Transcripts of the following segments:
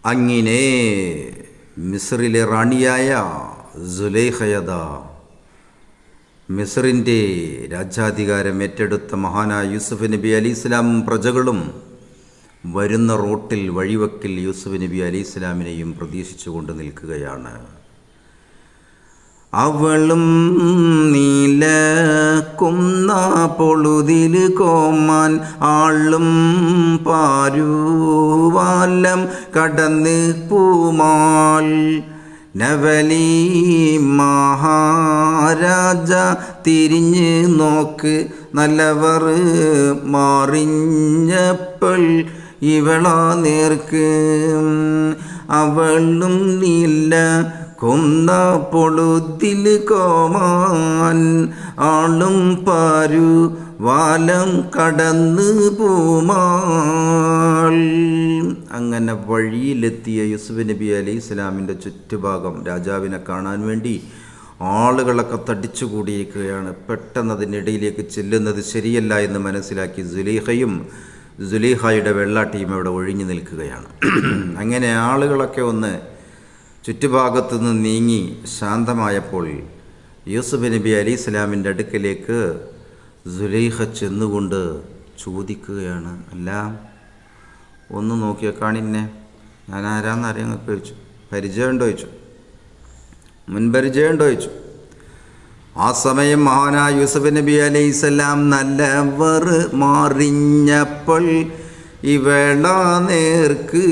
അങ്ങനെ മിസ്രിലെ റാണിയായ സുലൈഖയത മിസ്രിൻ്റെ രാജ്യാധികാരം ഏറ്റെടുത്ത മഹാനായ യൂസുഫ് നബി അലി ഇസ്ലാമും പ്രജകളും വരുന്ന റോട്ടിൽ വഴിവക്കിൽ യൂസുഫ് നബി അലി ഇസ്ലാമിനെയും പ്രതീക്ഷിച്ചുകൊണ്ട് നിൽക്കുകയാണ്. അവളും നീലക്കുന്ന പൊളുതിൽ കോമാൻ ആളും പാരുവാലം കടന്ന് പൂമാൽ നവലി മഹാരാജ തിരിഞ്ഞ് നോക്ക് നല്ലവർ മാറിഞ്ഞപ്പോൾ ഇവളാ നേർക്ക് അവളും നീല കൊന്ന പൊളുതിൽ കോമാൻ ആളും പാരു വാലം കടന്ന് പൂമാൾ. അങ്ങനെ വഴിയിലെത്തിയ യൂസുഫ് നബി അലൈഹി ഇസ്ലാമിൻ്റെ ചുറ്റുഭാഗം രാജാവിനെ കാണാൻ വേണ്ടി ആളുകളൊക്കെ തടിച്ചുകൂടിയിരിക്കുകയാണ്. പെട്ടെന്ന് അതിനിടയിലേക്ക് ചെല്ലുന്നത് ശരിയല്ല എന്ന് മനസ്സിലാക്കി സുലൈഖയും സുലൈഖയുടെ വെള്ളാട്ടിയും അവിടെ ഒഴിഞ്ഞു നിൽക്കുകയാണ്. അങ്ങനെ ആളുകളൊക്കെ ഒന്ന് ചുറ്റുഭാഗത്തു നിന്ന് നീങ്ങി ശാന്തമായപ്പോൾ യൂസുഫ് നബി അലി ഇസ്ലാമിൻ്റെ അടുക്കലേക്ക് സുലൈഖ ചെന്നുകൊണ്ട് ചോദിക്കുകയാണ്, അല്ല ഒന്ന് നോക്കിയാൽ കാണിന്നെ, ഞാൻ ആരാന്നറിയാൻ ചോദിച്ചു, പരിചയമുണ്ടോ ചോദിച്ചു, മുൻപരിചയമുണ്ടോ ചോദിച്ചു. ആ സമയം മഹാനായ യൂസുഫ് നബി അലൈഹി സ്വലാം നല്ലവർ മാറിഞ്ഞപ്പോൾ ഇവള നേർക്ക്.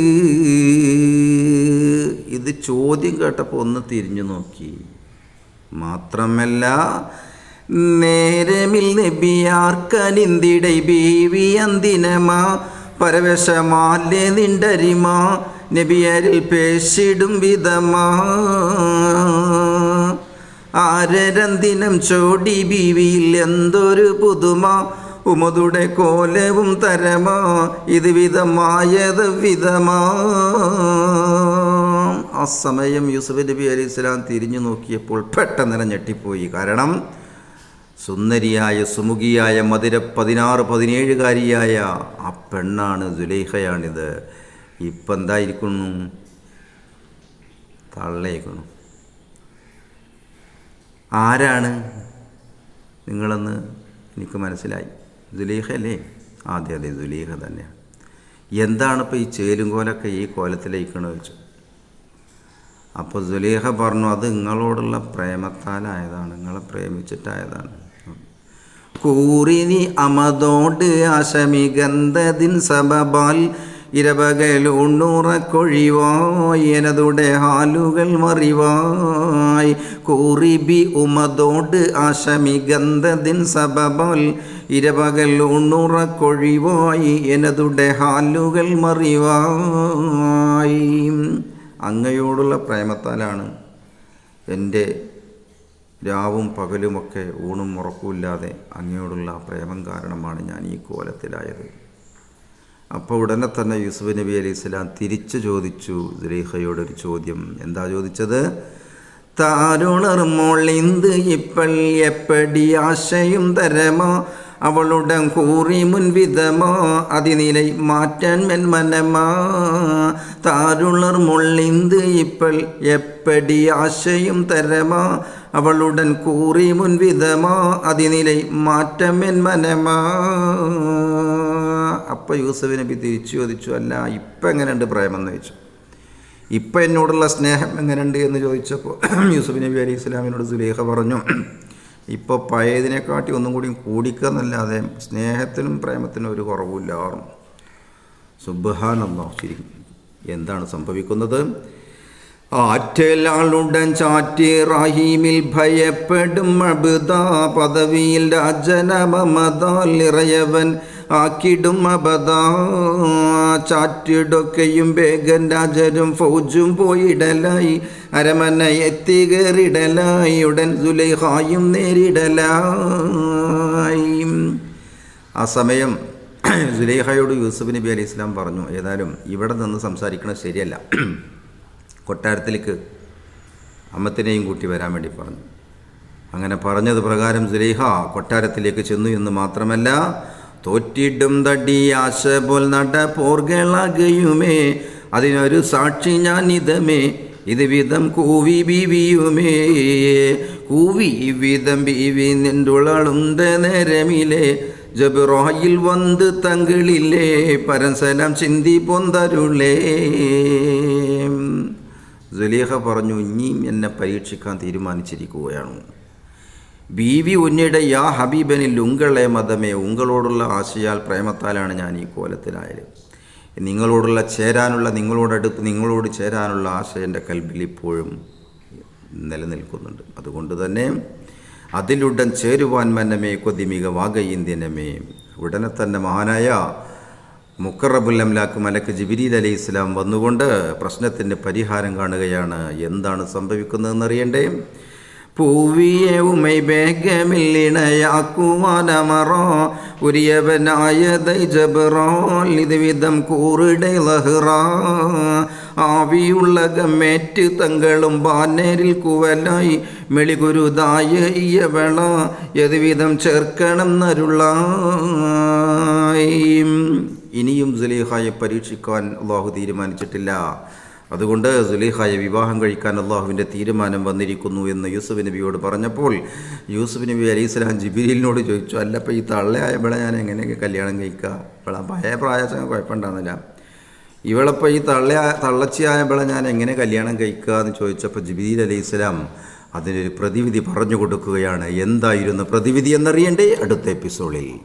ഇത് ചോദ്യം കേട്ടപ്പോൾ ഒന്ന് തിരിഞ്ഞു നോക്കി. മാത്രമല്ല നേരമിൽ നബിയാർക്കനിന്തിടൈ ബീവി അന്തിനമാ പരവശമാലെ നിണ്ടരിമാ നബിയരിൽ പേശിടും വിധമാ ആരരന്തിനം ചോടി ബീവിയിൽ എന്തൊരു പുതുമ ഉമതുടെ കോലവും തരമാ ഇത് വിധമായത് വിധമാ. ആ സമയം യൂസുഫ് നബി അലൈഹി സ്വലാം തിരിഞ്ഞു നോക്കിയപ്പോൾ പെട്ടെന്ന് ഞെട്ടിപ്പോയി. കാരണം സുന്ദരിയായ സുമുഖിയായ മധുര 16-17കാരിയായ ആ പെണ്ണാണ്, സുലൈഖയാണിത്. ഇപ്പം എന്തായിരിക്കുന്നു, തള്ളയേക്കുന്നു. ആരാണ് നിങ്ങളെന്ന് എനിക്ക് മനസ്സിലായി. സുലൈഖ അല്ലേ? അതെ സുലൈഖ തന്നെയാണ്. എന്താണ് ഇപ്പോൾ ഈ ചേലുംകോലൊക്കെ ഈ കോലത്തിലേക്കണെന്ന് വെച്ചു. അപ്പോൾ സുലൈഖ പറഞ്ഞു, അത് നിങ്ങളോടുള്ള പ്രേമത്താലായതാണ്, നിങ്ങളെ പ്രേമിച്ചിട്ടായതാണ്. കൂറിനി അമതോട് ആശമികന്ധതിൻ സബബാൽ ഇരവകലുണ്ണുറക്കൊഴിവായി എനതുടെ ഹാലുകൾ മറിവായി കൂറിബി ഉമതോട് ആശമികന്ധതിൻ സബബാൽ ഇരവകലുണ്ണുറക്കൊഴിവായി എനതുടെ ഹാലുകൾ മറിവായി. അങ്ങയോടുള്ള പ്രേമത്താലാണ് എൻ്റെ രാവും പകലുമൊക്കെ ഊണും ഉറക്കമില്ലാതെ അങ്ങയോടുള്ള പ്രേമം കാരണമാണ് ഞാൻ ഈ കോലത്തിലായത്. അപ്പോൾ ഉടനെ തന്നെ യൂസുഫ് നബി അലൈഹി സ്വലാം തിരിച്ചു ചോദിച്ചു സുലൈഖയോടൊരു ചോദ്യം. എന്താ ചോദിച്ചത്? താരുണർ മോളിന്ത് ഇപ്പൾ എപ്പടി ആശയും തരമാ അവളുടെ കൂറി മുൻവിധമാ അതിനിலை മാറ്റാൻ മെൻമനമാ താരുളർ മൊള്ളിന്ത് ഇപ്പൾ എപ്പടി ആശയും തരമാ അവളുടൻ കൂറി മുൻവിധമാ അതിനിலை മാറ്റം മെൻമനമാ. അപ്പം യൂസുഫ് നബി തിരിച്ചു ചോദിച്ചു, അല്ല ഇപ്പം എങ്ങനെയുണ്ട് പ്രേമെന്ന് ചോദിച്ചു. ഇപ്പം എന്നോടുള്ള സ്നേഹം എങ്ങനെയുണ്ട് എന്ന് ചോദിച്ചപ്പോൾ യൂസുഫ് നബി അലൈഹി സ്വലാമിനോട് സുലൈഖ പറഞ്ഞു, ഇപ്പോൾ പഴയതിനെക്കാട്ടി ഒന്നും കൂടി കൂടിക്കുന്നല്ലാതെ സ്നേഹത്തിനും പ്രേമത്തിനും ഒരു കുറവില്ലാറും. സുബ്ഹാനല്ലാഹ്. ശരി, എന്താണ് സംഭവിക്കുന്നത്? ആറ്റലാളുടൻ ചാറ്റി റഹീമിൽ ഭയപ്പെടും അബുദ പദവിയിൽ രാജനമതാൽ ഇറയവൻ ആക്കിടും അബദ ചാറ്റിടൊക്കെയും വേഗൻ രാജരും ഫൗജും പോയിടലായി അരമന എത്തികേറിടലായി ഉടൻ സുലൈഖായും നേരിടലായി. ആ സമയം സുലൈഖയോട് യൂസുഫ് നബി അലൈഹി സ്വലാം പറഞ്ഞു, ഏതായാലും ഇവിടെ നിന്ന് സംസാരിക്കണത് ശരിയല്ല, കൊട്ടാരത്തിലേക്ക് അമ്മത്തിനെയും കൂട്ടി വരാൻ വേണ്ടി പറഞ്ഞു. അങ്ങനെ പറഞ്ഞത് പ്രകാരം സുലൈഖ കൊട്ടാരത്തിലേക്ക് ചെന്നു എന്ന് മാത്രമല്ല തോറ്റിടും തടി ആശ പോൽ നട പോർകളകയുമേ അതിനൊരു സാക്ഷി ഞാൻ ഇതമേ ഇത് വിധം കൂവി ബീവിയുമേ. കൂവി വിധം ബീവി നിന്റുളുണ്ട നേരമിലെ ജബ്രായിൽ വന്ന് തങ്ങളില്ലേ പരസലം ചിന്തി പൊന്തരുളേ. സുലൈഖ പറഞ്ഞു, ഇനിയും എന്നെ പരീക്ഷിക്കാൻ തീരുമാനിച്ചിരിക്കുകയാണ്. ബീവി ഉന്നിടെ യാ ഹബീബനിൽ ഉങ്കളെ മതമേ, ഉങ്ങളോടുള്ള ആശയാൽ പ്രേമത്താലാണ് ഞാൻ ഈ കോലത്തിലായത്. നിങ്ങളോടുള്ള ചേരാനുള്ള നിങ്ങളോട് ചേരാനുള്ള ആശ എൻ്റെ കൽബിൽ ഇപ്പോഴും നിലനിൽക്കുന്നുണ്ട്. അതുകൊണ്ട് തന്നെ അതിലുടൻ ചേരുവാൻ മന്നമേ കൊതിമിക വാഗയിന്ത്യനമേ. ഉടനെ തന്നെ മഹാനായ മുഖറബുൽ അംലാക്ക് മലക്ക് ജിബ്രീൽ അലൈഹി ഇസ്ലാം വന്നുകൊണ്ട് പ്രശ്നത്തിൻ്റെ പരിഹാരം കാണുകയാണ്. എന്താണ് സംഭവിക്കുന്നതെന്നറിയണ്ടേ? പൂവിയെ ഉമൈ ബേഗമില്ലിണയാക്കുവാനമറോ ഉരിയവനായ ദൈജബറോൽ ഇത് വിധം കൂറിടെ ലഹ്റ. ആവിയുള്ള ഗമ്മേറ്റ് തങ്ങളും ബാനേരിൽ കുവലായി മെളികുരുതായ ഇയവള യതുവിധം ചേർക്കണം നരുളായി. ഇനിയും സുലൈഖയെ പരീക്ഷിക്കാൻ അള്ളാഹു തീരുമാനിച്ചിട്ടില്ല. അതുകൊണ്ട് സുലൈഖയെ വിവാഹം കഴിക്കാൻ അള്ളാഹുവിൻ്റെ തീരുമാനം വന്നിരിക്കുന്നു എന്ന് യൂസുഫ് നബിയോട് പറഞ്ഞപ്പോൾ യൂസുഫ് നബി അലൈഹി സ്വലാം ജിബ്രീലിനോട് ചോദിച്ചു, അല്ലപ്പോൾ ഈ തള്ളയായവളെ ഞാൻ എങ്ങനെയൊക്കെ കല്യാണം കഴിക്കുക? ഇവളെ പഴയ പ്രായസം കുഴപ്പമുണ്ടാകുന്നില്ല, ഇവളിപ്പോൾ ഈ തള്ളച്ചിയായവളെ ഞാൻ എങ്ങനെ കല്യാണം കഴിക്കുക എന്ന് ചോദിച്ചപ്പോൾ ജിബ്രീൽ അലൈഹി സ്വലാം അതിനൊരു പ്രതിവിധി പറഞ്ഞു കൊടുക്കുകയാണ്. എന്തായിരുന്നു പ്രതിവിധി എന്നറിയണ്ടേ? അടുത്ത എപ്പിസോഡിൽ.